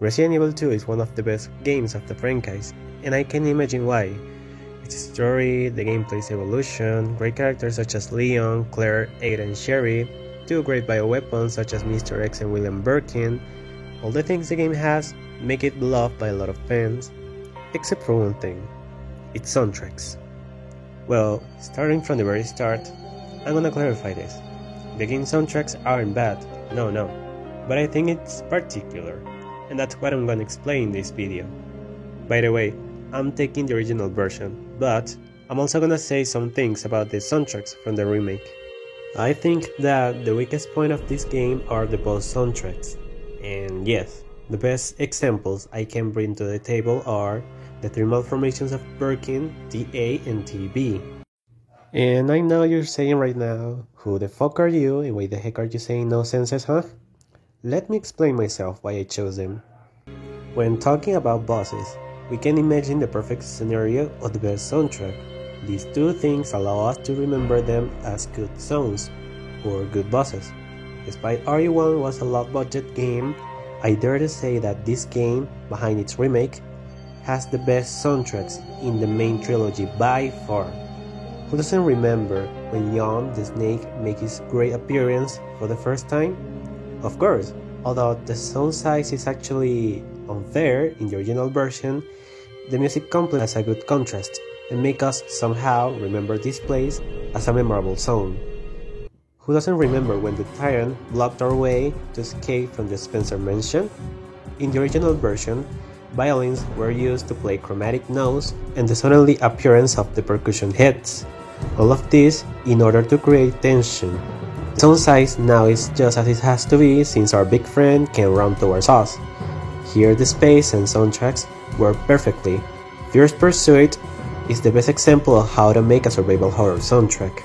Resident Evil 2 is one of the best games of the franchise, and I can imagine why. Its story, the gameplay's evolution, great characters such as Leon, Claire, Ada and Sherry, two great bioweapons such as Mr. X and William Birkin, all the things the game has make it beloved by a lot of fans, except for one thing, its soundtracks. Well, starting from the very start, I'm gonna clarify this. The game soundtracks aren't bad, no, but I think it's particular, and that's what I'm gonna explain in this video. By the way, I'm taking the original version, but I'm also gonna say some things about the soundtracks from the remake. I think that the weakest point of this game are the boss soundtracks, and yes, the best examples I can bring to the table are the three malformations of Birkin, TA and TB. And I know you're saying right now, who the fuck are you and why the heck are you saying no senses, huh? Let me explain myself why I chose them. When talking about bosses, we can imagine the perfect scenario of the best soundtrack. These two things allow us to remember them as good songs, or good bosses. Despite RE1 was a low-budget game, I dare to say that this game, behind its remake, has the best soundtracks in the main trilogy by far. Who doesn't remember when Yon the Snake made his great appearance for the first time? Of course, although the sound size is actually unfair in the original version, the music complements a good contrast and make us somehow remember this place as a memorable zone. Who doesn't remember when the Tyrant blocked our way to escape from the Spencer Mansion? In the original version, violins were used to play chromatic notes and the suddenly appearance of the percussion heads. All of this in order to create tension. The sound size now is just as it has to be since our big friend can run towards us. Here the space and soundtracks work perfectly. Fierce Pursuit is the best example of how to make a survival horror soundtrack.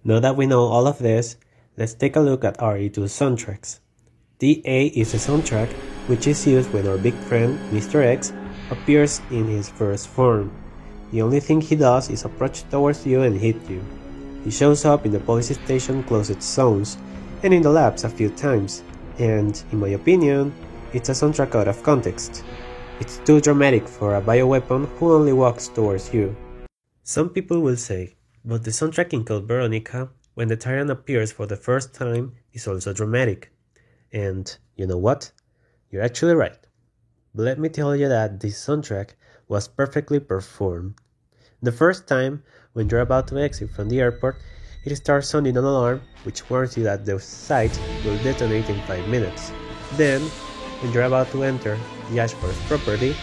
Now that we know all of this, let's take a look at RE2's soundtracks. TA is a soundtrack which is used when our big friend, Mr. X, appears in his first form. The only thing he does is approach towards you and hit you. He shows up in the police station closest zones, and in the labs a few times, and, in my opinion, it's a soundtrack out of context. It's too dramatic for a bioweapon who only walks towards you. Some people will say, but the soundtrack in Code Veronica, when the Tyrant appears for the first time, is also dramatic. And, you know what? You're actually right. But let me tell you that this soundtrack was perfectly performed. The first time, when you're about to exit from the airport, it starts sounding an alarm which warns you that the site will detonate in 5 minutes. Then, when you're about to enter the Ashford's property,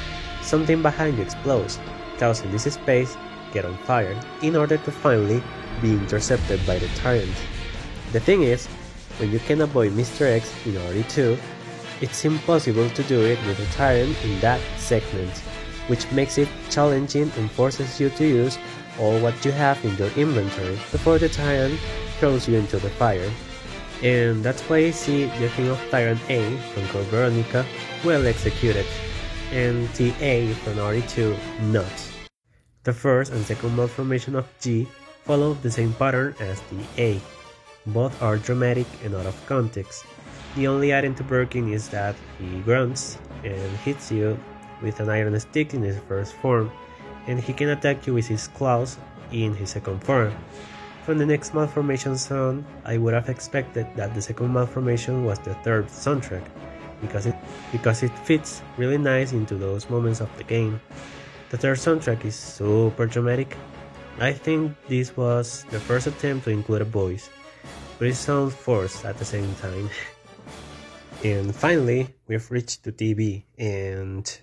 something behind you explodes, causing this space get on fire in order to finally be intercepted by the Tyrant. The thing is, when you can avoid Mr. X in RE2, it's impossible to do it with the Tyrant in that segment, which makes it challenging and forces you to use all what you have in your inventory before the Tyrant throws you into the fire. And that's why I see the thing of Tyrant A from Code Veronica well executed, and TA from RE2 not. The first and second malformation of G follow the same pattern as the A. Both are dramatic and out of context. The only adding to Birkin is that he grunts and hits you with an iron stick in his first form, and he can attack you with his claws in his second form. From the next malformation on, I would have expected that the second malformation was the third soundtrack, because it fits really nice into those moments of the game. The third soundtrack is super dramatic. I think this was the first attempt to include a voice, but it sounds forced at the same time. And finally, we've reached to TB, and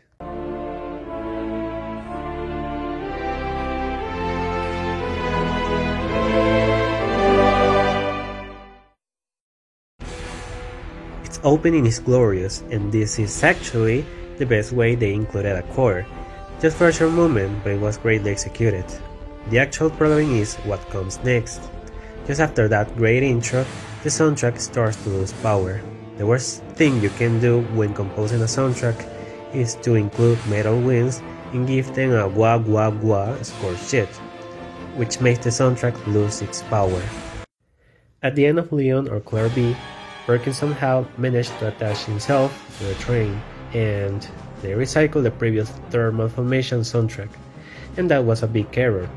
its opening is glorious, and this is actually the best way they included a core. Just for a short moment, but it was greatly executed. The actual problem is what comes next. Just after that great intro, the soundtrack starts to lose power. The worst thing you can do when composing a soundtrack is to include metal winds and give them a wah wah wah score sheet, which makes the soundtrack lose its power. At the end of Leon or Claire B, Birkin somehow managed to attach himself to the train, and they recycled the previous third malformation soundtrack, and that was a big error.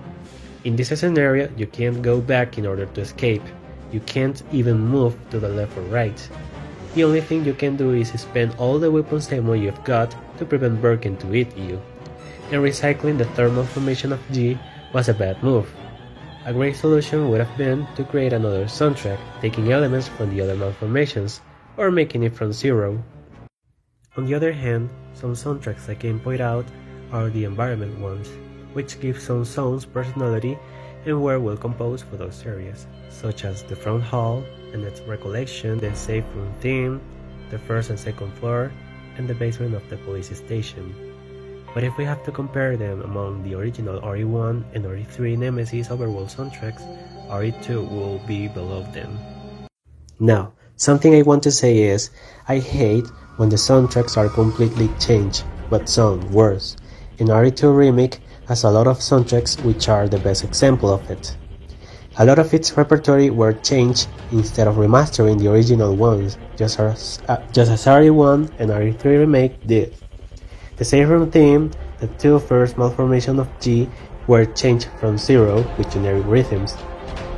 In this scenario, you can't go back in order to escape, you can't even move to the left or right. The only thing you can do is spend all the weapons ammo you've got to prevent Birkin to eat you, and recycling the third malformation of G was a bad move. A great solution would have been to create another soundtrack, taking elements from the other malformations, or making it from zero. On the other hand, some soundtracks I can point out are the environment ones, which give some zones personality and were well composed for those areas, such as the front hall and its recollection, the safe room theme, the first and second floor, and the basement of the police station. But if we have to compare them among the original RE1 and RE3 Nemesis overworld soundtracks, RE2 will be below them. Now, something I want to say is, I hate when the soundtracks are completely changed, but sound worse. And RE2 Remake has a lot of soundtracks which are the best example of it. A lot of its repertoire were changed instead of remastering the original ones, just as RE1 and RE3 Remake did. The safe room theme, the two first malformations of G were changed from zero with generic rhythms.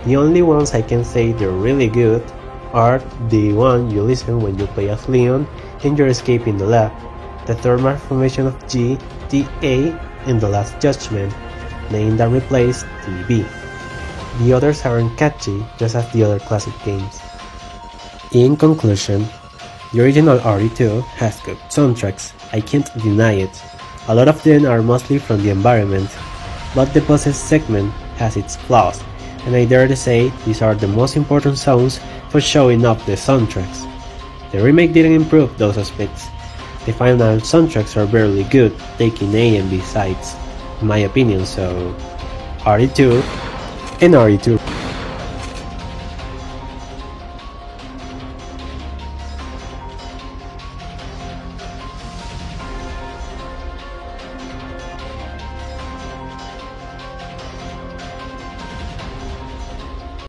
The only ones I can say they're really good are the one you listen when you play as Leon and you're escaping the lab, the third malformation of G, TA, and the Last Judgment, name that replaced TB. The others aren't catchy, just as the other classic games. In conclusion, the original RE2 has good soundtracks, I can't deny it. A lot of them are mostly from the environment, but the bosses segment has its flaws, and I dare to say these are the most important sounds for showing up the soundtracks. The remake didn't improve those aspects. The final soundtracks are barely good, taking A and B sides, in my opinion, so RE2 and RE2.